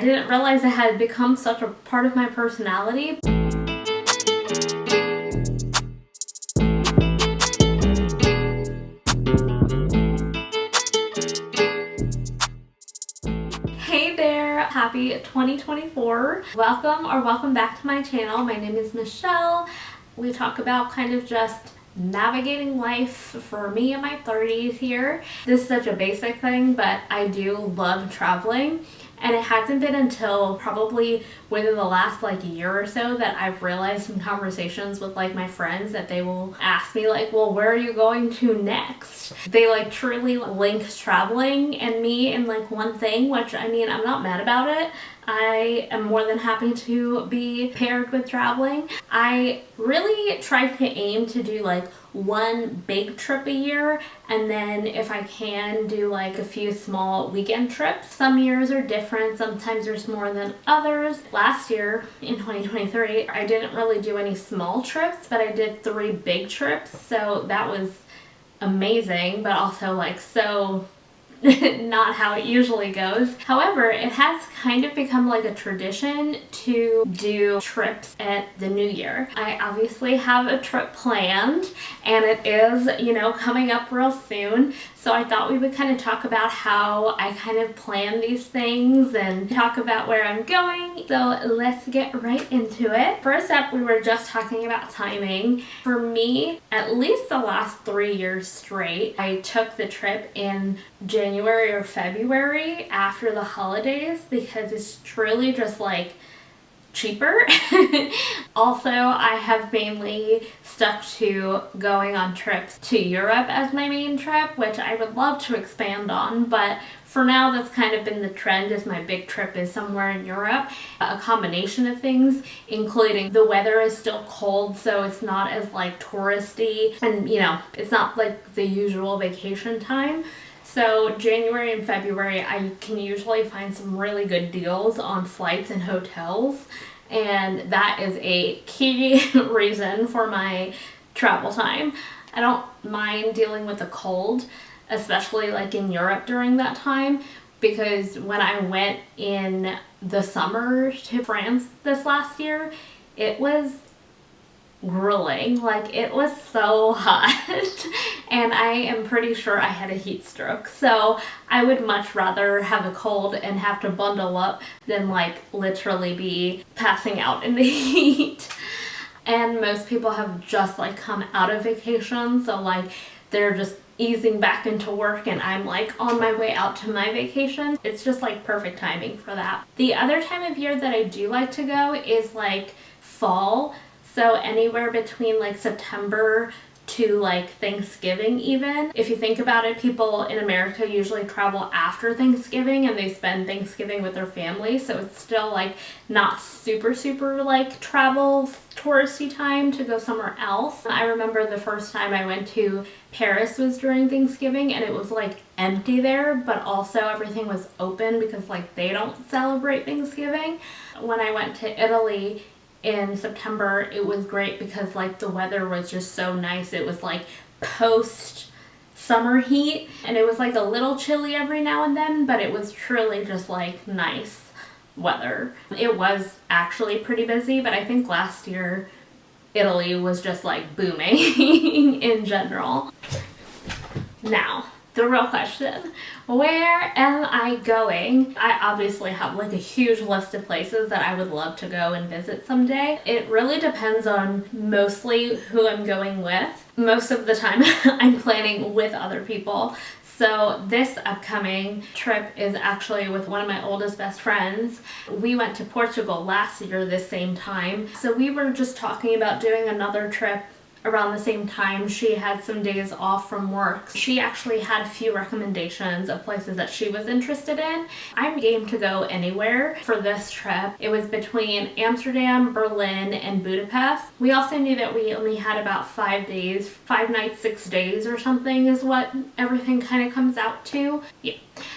I didn't realize it had become such a part of my personality. Hey there, happy 2024. Welcome back to my channel. My name is Michelle. We talk about kind of just navigating life for me in my 30s here. This is such a basic thing, but I do love traveling. And it hasn't been until probably within the last year or so that I've realized in conversations with my friends that they will ask me well, where are you going to next? They truly link traveling and me in one thing, which I mean, I'm not mad about it. I am more than happy to be paired with traveling. I really try to aim to do one big trip a year, and then if I can do a few small weekend trips. Some years are different, sometimes there's more than others. Last year in 2023 I didn't really do any small trips, but I did 3 big trips, so that was amazing, but also so not how it usually goes. However, it has kind of become a tradition to do trips at the new year. I obviously have a trip planned, and it is, coming up real soon. So I thought we would kind of talk about how I kind of plan these things and talk about where I'm going. So let's get right into it. First up, we were just talking about timing. For me, at least the last 3 years straight, I took the trip in January or February after the holidays because it's truly just cheaper. Also, I have mainly stuck to going on trips to Europe as my main trip, which I would love to expand on, but for now that's kind of been the trend, is my big trip is somewhere in Europe. A combination of things, including the weather is still cold, so it's not as touristy, and it's not the usual vacation time. So January and February, I can usually find some really good deals on flights and hotels, and that is a key reason for my travel time. I don't mind dealing with the cold, especially in Europe during that time, because when I went in the summer to France this last year, it was grueling. It was so hot and I am pretty sure I had a heat stroke. So I would much rather have a cold and have to bundle up than literally be passing out in the heat. And most people have just come out of vacation, so they're just easing back into work, and I'm on my way out to my vacation. It's just perfect timing for that. The other time of year that I do like to go is fall. So anywhere between September to Thanksgiving even. If you think about it, people in America usually travel after Thanksgiving and they spend Thanksgiving with their family, so it's still not super travel touristy time to go somewhere else. I remember the first time I went to Paris was during Thanksgiving, and it was empty there, but also everything was open because they don't celebrate Thanksgiving. When I went to Italy in September, it was great because the weather was just so nice. It was post summer heat, and it was a little chilly every now and then, but it was truly just nice weather. It was actually pretty busy, but I think last year Italy was just booming in general. Now, the real question, where am I going? I obviously have a huge list of places that I would love to go and visit someday. It really depends on mostly who I'm going with. Most of the time I'm planning with other people. So this upcoming trip is actually with one of my oldest best friends. We went to Portugal last year this same time. So we were just talking about doing another trip around the same time. She had some days off from work. She actually had a few recommendations of places that she was interested in. I'm game to go anywhere for this trip. It was between Amsterdam, Berlin, and Budapest. We also knew that we only had about 5 days, 5 nights, 6 days or something is what everything kind of comes out to. Yeah.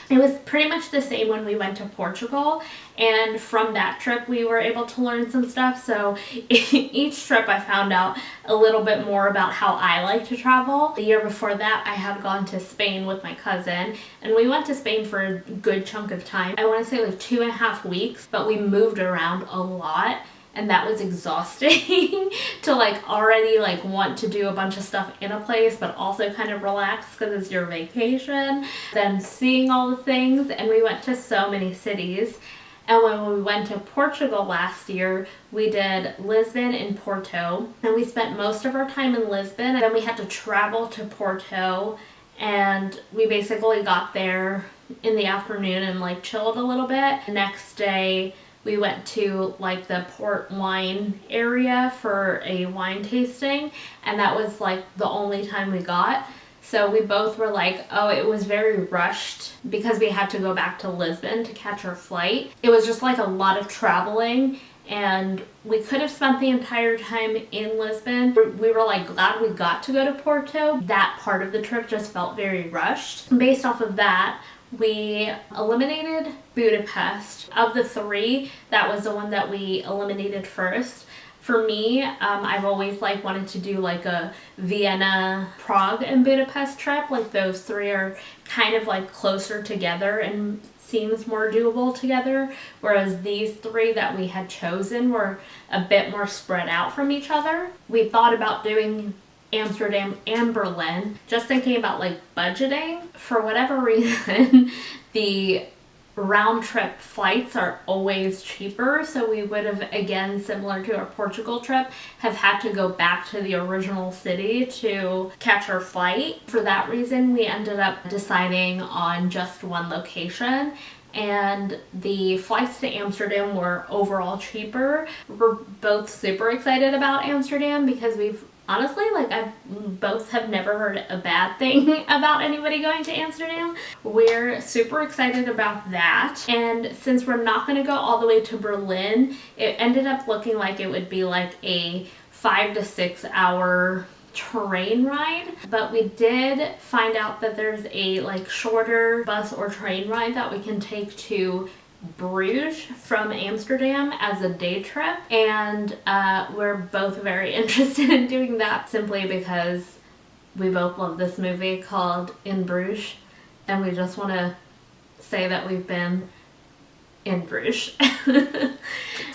It was pretty much the same when we went to Portugal, and from that trip we were able to learn some stuff. So each trip I found out a little bit more about how I like to travel. The year before that I had gone to Spain with my cousin, and we went to Spain for a good chunk of time. I want to say like 2.5 weeks, but we moved around a lot. And that was exhausting to like already like want to do a bunch of stuff in a place, but also kind of relax because it's your vacation. Then seeing all the things, and we went to so many cities. And when we went to Portugal last year, we did Lisbon and Porto, and we spent most of our time in Lisbon. And then we had to travel to Porto, and we basically got there in the afternoon and like chilled a little bit. The next day, we went to like the port wine area for a wine tasting, and that was like the only time we got. So we both were like, oh, it was very rushed because we had to go back to Lisbon to catch our flight. It was just like a lot of traveling, and we could have spent the entire time in Lisbon. We were like glad we got to go to Porto. That part of the trip just felt very rushed. Based off of that, we eliminated Budapest. Of the 3, that was the one that we eliminated first. For me, I've always like wanted to do like a Vienna, Prague, and Budapest trip. Like those 3 are kind of like closer together and seems more doable together, whereas these 3 that we had chosen were a bit more spread out from each other. We thought about doing Amsterdam and Berlin, just thinking about like budgeting. For whatever reason, the round trip flights are always cheaper, so we would have, again similar to our Portugal trip, have had to go back to the original city to catch our flight. For that reason, we ended up deciding on just one location, and the flights to Amsterdam were overall cheaper. We're both super excited about Amsterdam because we've honestly, like, both have never heard a bad thing about anybody going to Amsterdam. We're super excited about that. And since we're not going to go all the way to Berlin, it ended up looking like it would be like a 5 to 6 hour train ride. But we did find out that there's a like shorter bus or train ride that we can take to Bruges from Amsterdam as a day trip, and we're both very interested in doing that simply because we both love this movie called In Bruges, and we just want to say that we've been in Bruges.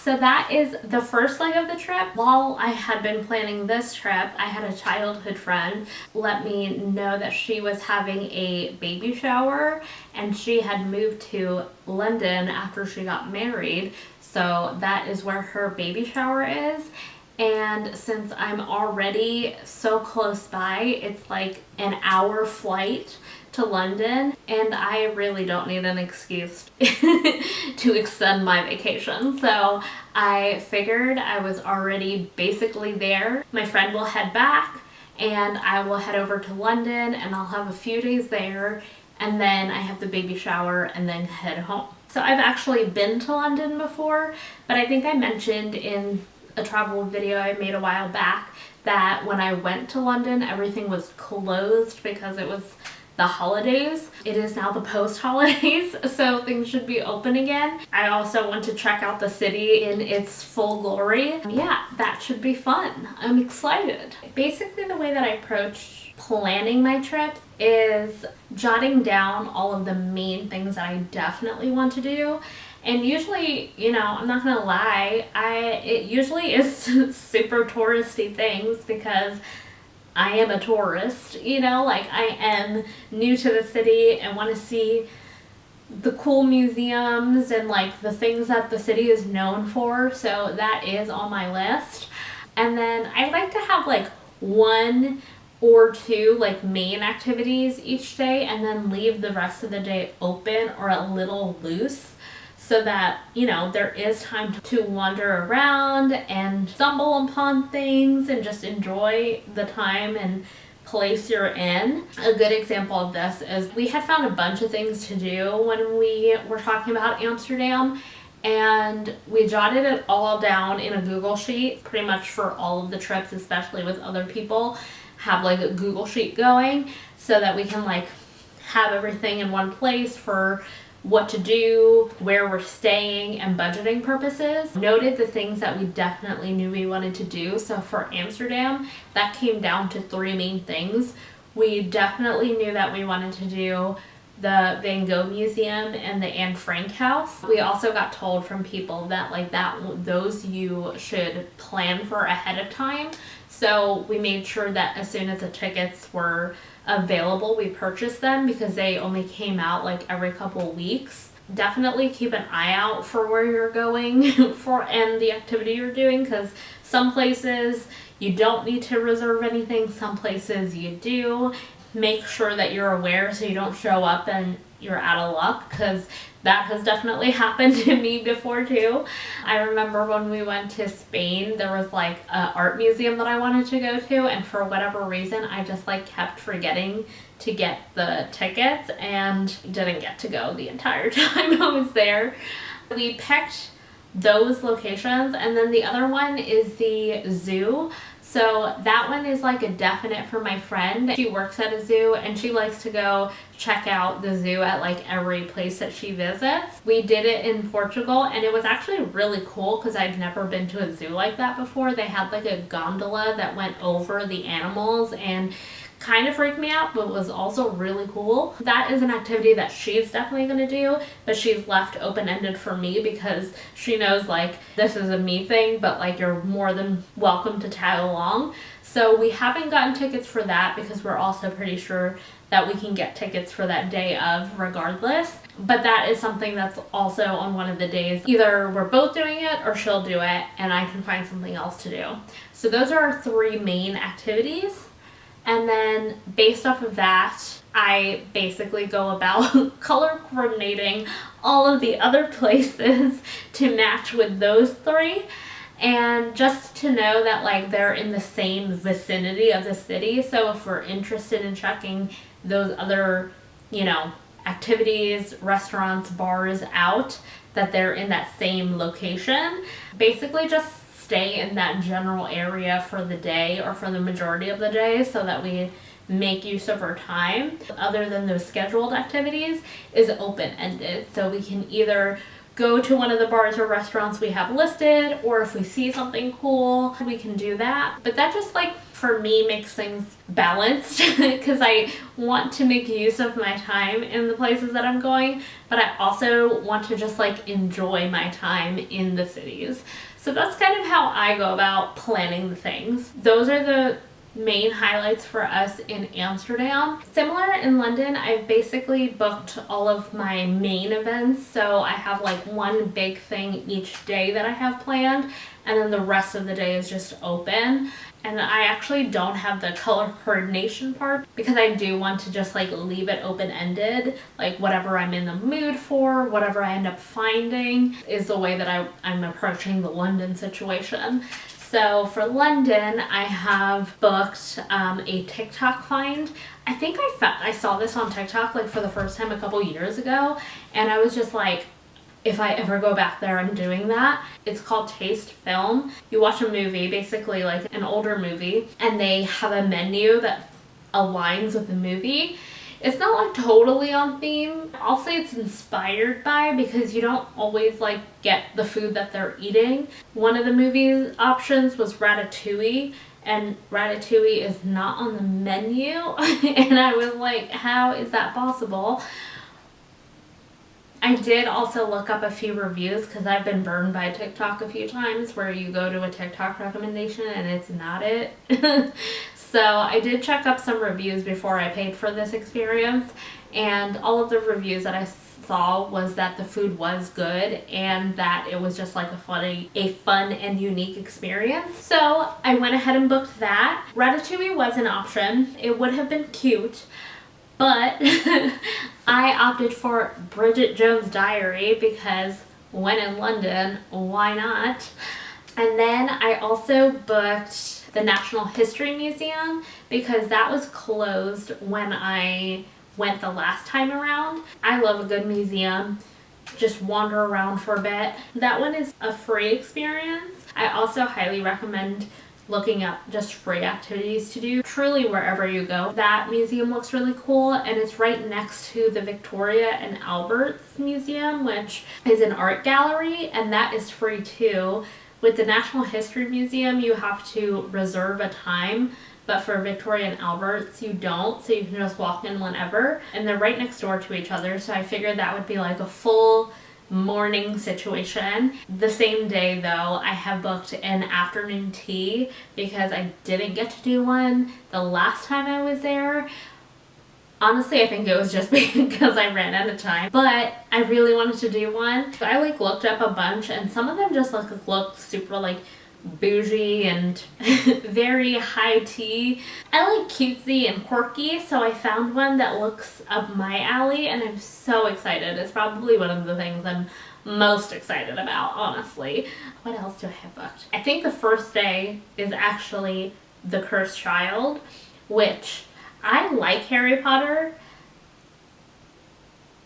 So that is the first leg of the trip. While I had been planning this trip, I had a childhood friend let me know that she was having a baby shower, and she had moved to London after she got married. So that is where her baby shower is. And since I'm already so close by, it's like an hour flight to London, and I really don't need an excuse to extend my vacation. So I figured I was already basically there. My friend will head back, and I will head over to London, and I'll have a few days there, and then I have the baby shower and then head home. So I've actually been to London before, but I think I mentioned in a travel video I made a while back that when I went to London, everything was closed because it was the holidays. It is now the post-holidays, so things should be open again. I also want to check out the city in its full glory. Yeah, that should be fun. I'm excited. Basically, the way that I approach planning my trip is jotting down all of the main things that I definitely want to do. And usually, you know, I'm not gonna lie, it usually is super touristy things because I am a tourist, you know, like I am new to the city and want to see the cool museums and like the things that the city is known for. So that is on my list. And then I like to have like 1 or 2 like main activities each day, and then leave the rest of the day open or a little loose, so that, you know, there is time to wander around and stumble upon things and just enjoy the time and place you're in. A good example of this is we had found a bunch of things to do when we were talking about Amsterdam, and we jotted it all down in a Google Sheet, pretty much for all of the trips, especially with other people, have like a Google Sheet going so that we can like have everything in one place for what to do, where we're staying, and budgeting purposes. Noted the things that we definitely knew we wanted to do. So for Amsterdam, that came down to 3 main things. We definitely knew that we wanted to do the Van Gogh Museum and the Anne Frank house. We also got told from people that those you should plan for ahead of time. So we made sure that as soon as the tickets were available, we purchased them because they only came out like every couple weeks. Definitely keep an eye out for where you're going for and the activity you're doing, because some places you don't need to reserve anything, some places you do. Make sure that you're aware so you don't show up and you're out of luck, because that has definitely happened to me before too. I remember when we went to Spain, there was like an art museum that I wanted to go to, and for whatever reason I just kept forgetting to get the tickets and didn't get to go the entire time I was there. We picked those locations, and then the other one is the zoo. So that one is a definite for my friend. She works at a zoo and she likes to go check out the zoo at every place that she visits. We did it in Portugal and it was actually really cool because I'd never been to a zoo like that before. They had a gondola that went over the animals and kind of freaked me out, but was also really cool. That is an activity that she's definitely going to do, but she's left open-ended for me because she knows this is a me thing, but you're more than welcome to tag along. So we haven't gotten tickets for that because we're also pretty sure that we can get tickets for that day of regardless. But that is something that's also on one of the days. Either we're both doing it or she'll do it and I can find something else to do. So those are our 3 main activities. And then based off of that, I basically go about color coordinating all of the other places to match with those 3. And just to know that they're in the same vicinity of the city. So if we're interested in checking those other, activities, restaurants, bars out, that they're in that same location. Basically just stay in that general area for the day or for the majority of the day so that we make use of our time. Other than those scheduled activities is open-ended. So we can either go to one of the bars or restaurants we have listed, or if we see something cool, we can do that. But that just for me makes things balanced because I want to make use of my time in the places that I'm going, but I also want to just enjoy my time in the cities. So that's kind of how I go about planning the things. Those are the main highlights for us in Amsterdam. Similar in London, I've basically booked all of my main events. So I have one big thing each day that I have planned, and then the rest of the day is just open. And I actually don't have the color coordination part because I do want to just leave it open-ended. Whatever I'm in the mood for, whatever I end up finding is the way that I'm approaching the London situation. So for London, I have booked a TikTok find. I think I saw this on TikTok for the first time a couple years ago, and I was just if I ever go back there, I'm doing that. It's called Taste Film. You watch a movie, basically an older movie, and they have a menu that aligns with the movie. It's not totally on theme. I'll say it's inspired by, because you don't always get the food that they're eating. One of the movie options was Ratatouille, and Ratatouille is not on the menu. And I was how is that possible? I did also look up a few reviews because I've been burned by TikTok a few times where you go to a TikTok recommendation and it's not it. So I did check up some reviews before I paid for this experience, and all of the reviews that I saw was that the food was good and that it was just a fun and unique experience. So I went ahead and booked that. Ratatouille was an option. It would have been cute, but I opted for Bridget Jones' Diary because when in London, why not? And then I also booked the National History Museum because that was closed when I went the last time around. I love a good museum. Just wander around for a bit. That one is a free experience. I also highly recommend looking up just free activities to do truly wherever you go. That museum looks really cool, and it's right next to the Victoria and Albert's Museum, which is an art gallery, and that is free too. With the National History Museum, you have to reserve a time, but for Victoria and Albert's, you don't, so you can just walk in whenever. And they're right next door to each other, so I figured that would be like a full morning situation. The same day though, I have booked an afternoon tea because I didn't get to do one the last time I was there. Honestly, I think it was just because I ran out of time, but I really wanted to do one. So I like looked up a bunch, and some of them just looked super like bougie and very high tea. I like cutesy and quirky, so I found one that looks up my alley, and I'm so excited. It's probably one of the things I'm most excited about, honestly. What else do I have booked? I think the first day is actually The Cursed Child, which I like Harry Potter.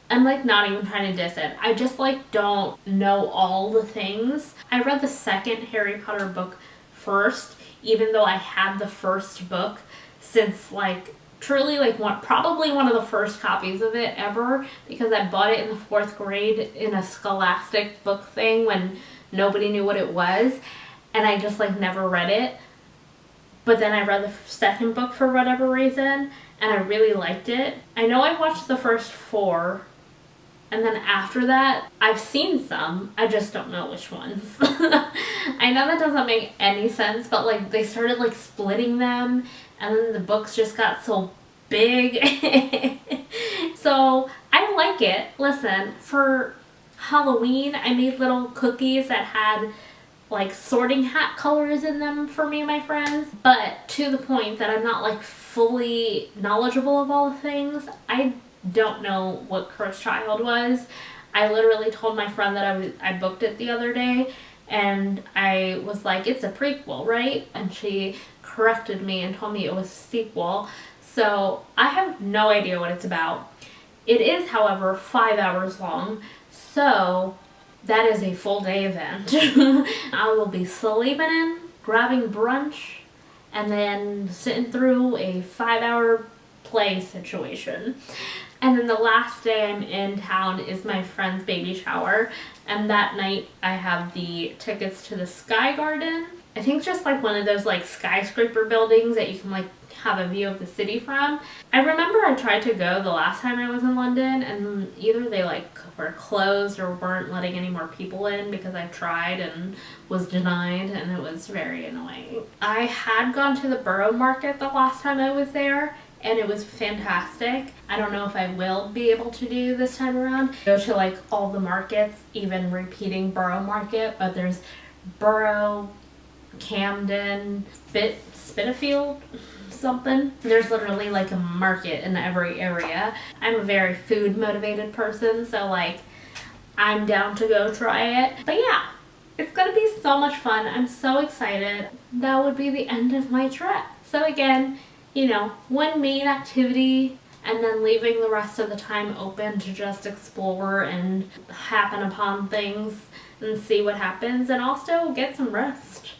I'm like not even trying to diss it. I just like don't know all the things. I read the second Harry Potter book first, even though I had the first book since like truly like probably one of the first copies of it ever, because I bought it in the 4th grade in a Scholastic book thing when nobody knew what it was, and I just like never read it. But then I read the second book for whatever reason, and I really liked it. I know I watched the first 4, and then after that, I've seen some. I just don't know which ones. I know that doesn't make any sense, but like they started like splitting them, and then the books just got so big. So I like it. Listen, for Halloween, I made little cookies that had like sorting hat colors in them for me and my friends, but to the point that I'm not like fully knowledgeable of all the things. I don't know what Cursed Child was. I literally told my friend that I booked it the other day, and I was like, it's a prequel, right? And she corrected me and told me it was a sequel. So I have no idea what it's about. It is, however, 5 hours long, so that is a full day event. I will be sleeping in, grabbing brunch, and then sitting through a 5-hour play situation. And then the last day I'm in town is my friend's baby shower, and that night I have the tickets to the Sky Garden. I think just like one of those like skyscraper buildings that you can like have a view of the city from. I remember I tried to go the last time I was in London, and either they like were closed or weren't letting any more people in because I tried and was denied, and it was very annoying. I had gone to the Borough Market the last time I was there, and it was fantastic. I don't know if I will be able to do this time around. Go to like all the markets, even repeating Borough Market, but there's Borough, Camden, Spitalfield, something. There's literally like a market in every area. I'm a very food motivated person, so like I'm down to go try it. But yeah, it's gonna be so much fun. I'm so excited. That would be the end of my trip. So again, you know, one main activity, and then leaving the rest of the time open to just explore and happen upon things and see what happens, and also get some rest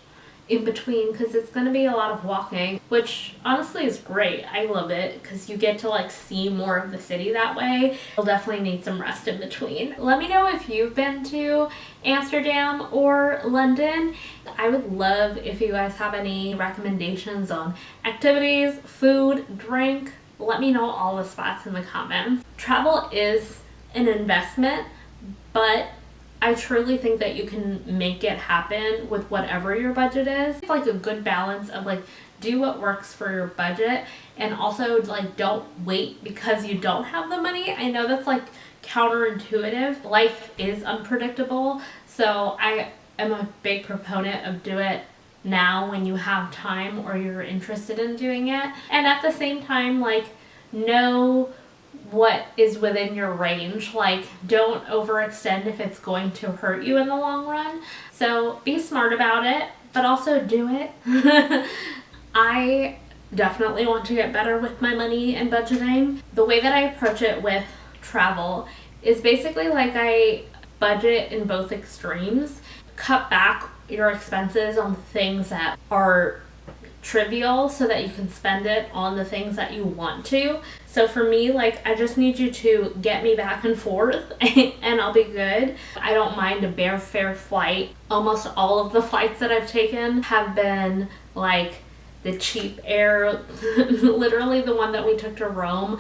in between, because it's going to be a lot of walking, which honestly is great. I love it because you get to like see more of the city that way. You'll definitely need some rest in between. Let me know if you've been to Amsterdam or London. I would love if you guys have any recommendations on activities, food, drink. Let me know all the spots in the comments. Travel is an investment, but I truly think that you can make it happen with whatever your budget is. It's like a good balance of like do what works for your budget, and also like don't wait because you don't have the money. I know that's like counterintuitive. Life is unpredictable, so I am a big proponent of do it now when you have time or you're interested in doing it, and at the same time like know what is within your range. Like don't overextend if it's going to hurt you in the long run. So be smart about it, but also do it. I definitely want to get better with my money and budgeting. The way that I approach it with travel is basically like I budget in both extremes. Cut back your expenses on things that are trivial so that you can spend it on the things that you want to. So for me, like, I just need you to get me back and forth and I'll be good. I don't mind a airfare flight. Almost all of the flights that I've taken have been like the cheap air. Literally the one that we took to Rome,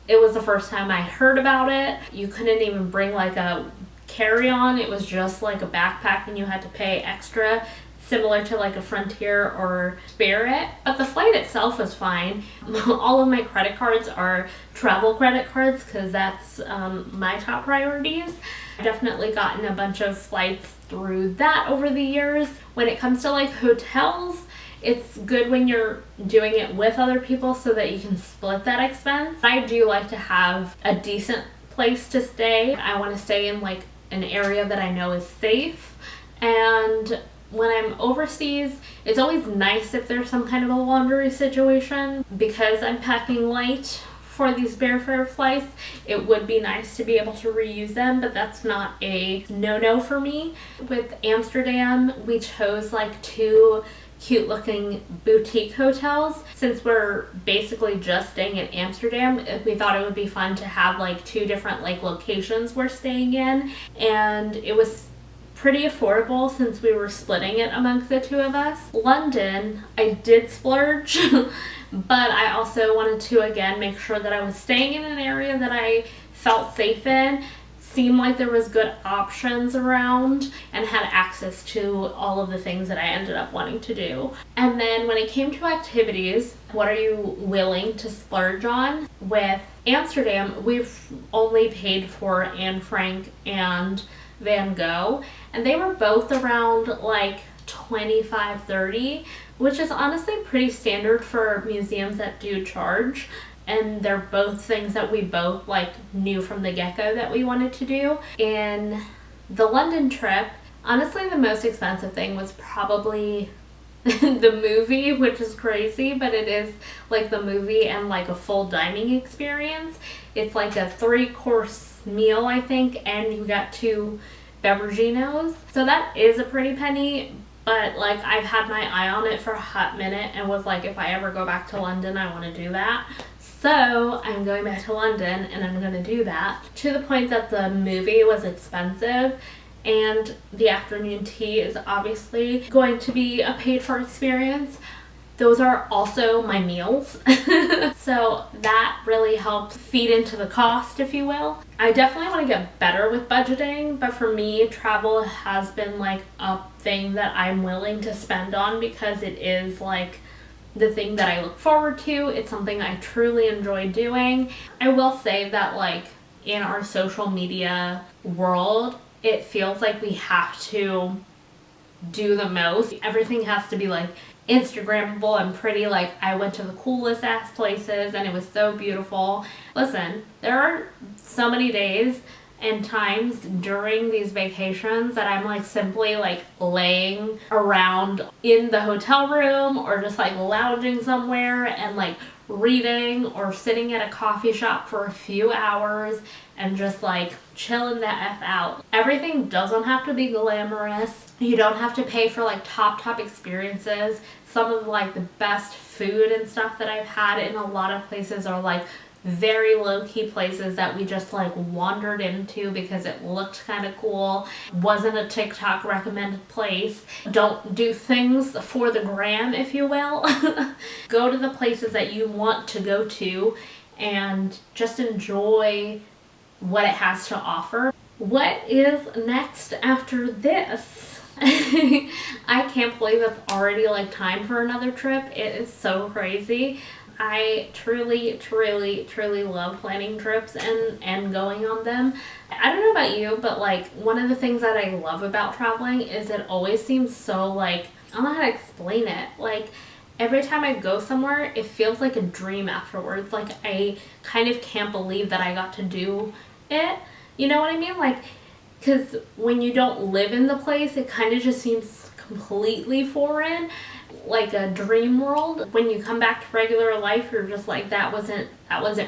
it was the first time I heard about it. You couldn't even bring like a carry-on. It was just like a backpack and you had to pay extra, similar to like a Frontier or Spirit. But the flight itself was fine. All of my credit cards are travel credit cards because that's my top priorities. I've definitely gotten a bunch of flights through that over the years. When it comes to like hotels, it's good when you're doing it with other people so that you can split that expense. I do like to have a decent place to stay. I want to stay in like an area that I know is safe. And when I'm overseas, it's always nice if there's some kind of a laundry situation. Because I'm packing light for these airfare flights, it would be nice to be able to reuse them, but that's not a no-no for me. With Amsterdam, we chose like 2 cute looking boutique hotels. Since we're basically just staying in Amsterdam, we thought it would be fun to have like 2 different like locations we're staying in, and it was pretty affordable since we were splitting it amongst the 2 of us. London, I did splurge, but I also wanted to again make sure that I was staying in an area that I felt safe in, seemed like there was good options around, and had access to all of the things that I ended up wanting to do. And then when it came to activities, what are you willing to splurge on? With Amsterdam, we've only paid for Anne Frank and Van Gogh, and they were both around like $25-30, which is honestly pretty standard for museums that do charge. And they're both things that we both like knew from the get-go that we wanted to do. In the London trip, honestly the most expensive thing was probably the movie, which is crazy, but it is like the movie and like a full dining experience. It's like a 3-course meal, I think, and you got 2 beveraginos. So that is a pretty penny, but like I've had my eye on it for a hot minute and was like, if I ever go back to London, I want to do that. So I'm going back to London and I'm going to do that, to the point that the movie was expensive and the afternoon tea is obviously going to be a paid for experience. Those are also my meals. So that really helps feed into the cost, if you will. I definitely want to get better with budgeting, but for me, travel has been like a thing that I'm willing to spend on because it is like the thing that I look forward to. It's something I truly enjoy doing. I will say that like in our social media world, it feels like we have to do the most. Everything has to be like Instagrammable and pretty, like I went to the coolest ass places and it was so beautiful. Listen, there are so many days and times during these vacations that I'm like simply like laying around in the hotel room or just like lounging somewhere and like reading or sitting at a coffee shop for a few hours and just like chilling the F out. Everything doesn't have to be glamorous. You don't have to pay for like top experiences. Some of like the best food and stuff that I've had in a lot of places are like very low-key places that we just like wandered into because it looked kind of cool. Wasn't a TikTok recommended place. Don't do things for the gram, if you will. Go to the places that you want to go to and just enjoy what it has to offer. What is next after this? I can't believe it's already like time for another trip. It is so crazy. I truly love planning trips and going on them. I don't know about you, but like one of the things that I love about traveling is it always seems so like, I don't know how to explain it. Like every time I go somewhere, it feels like a dream afterwards. Like I kind of can't believe that I got to do it. You know what I mean? Like, because when you don't live in the place, it kind of just seems completely foreign, like a dream world. When you come back to regular life, you're just like, that wasn't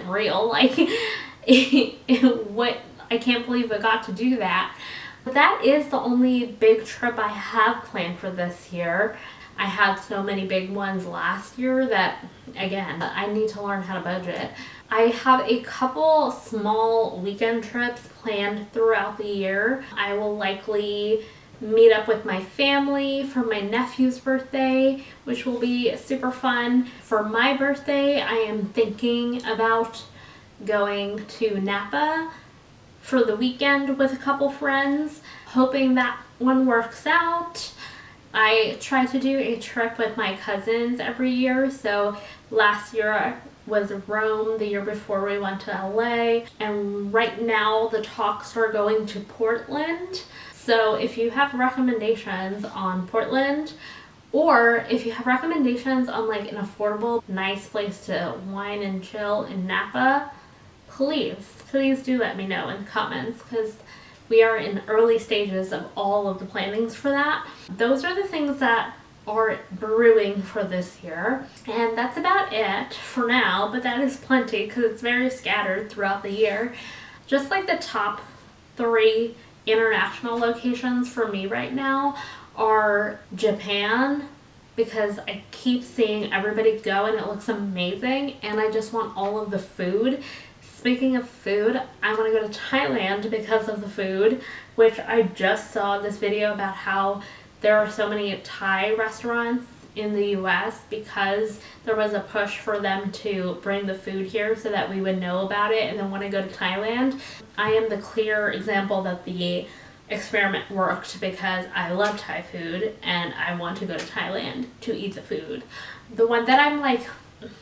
real. Like, what, I can't believe I got to do that. But that is the only big trip I have planned for this year. I had so many big ones last year that, again, I need to learn how to budget. I have a couple small weekend trips planned throughout the year. I will likely meet up with my family for my nephew's birthday, which will be super fun. For my birthday, I am thinking about going to Napa for the weekend with a couple friends, hoping that one works out. I try to do a trip with my cousins every year. So last year was Rome, the year before we went to LA, and right now the talks are going to Portland. So if you have recommendations on Portland, or if you have recommendations on like an affordable, nice place to wine and chill in Napa, please do let me know in the comments, because we are in early stages of all of the plannings for that. Those are the things that are brewing for this year. And that's about it for now, but that is plenty because it's very scattered throughout the year. Just like the top 3 international locations for me right now are Japan, because I keep seeing everybody go and it looks amazing, and I just want all of the food. Speaking of food, I want to go to Thailand because of the food, which I just saw this video about how there are so many Thai restaurants in the US because there was a push for them to bring the food here so that we would know about it and then want to go to Thailand. I am the clear example that the experiment worked because I love Thai food and I want to go to Thailand to eat the food. The one that I'm like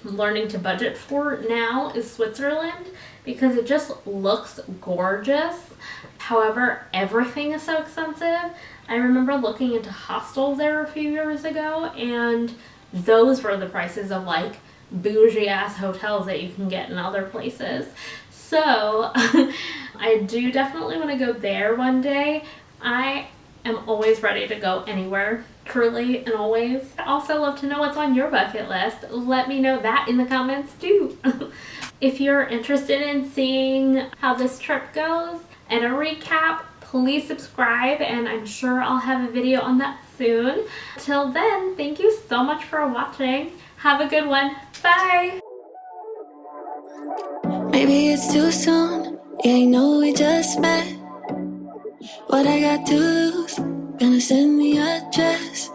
learning to budget for now is Switzerland because it just looks gorgeous. However, everything is so expensive. I remember looking into hostels there a few years ago, and those were the prices of like bougie ass hotels that you can get in other places. So I do definitely want to go there one day. I am always ready to go anywhere, truly and always. I'd also love to know what's on your bucket list. Let me know that in the comments too. If you're interested in seeing how this trip goes and a recap, please subscribe, and I'm sure I'll have a video on that soon. Till then, thank you so much for watching. Have a good one. Bye! Maybe it's too soon, yeah, you know we just met. What I got to lose, gonna send the address.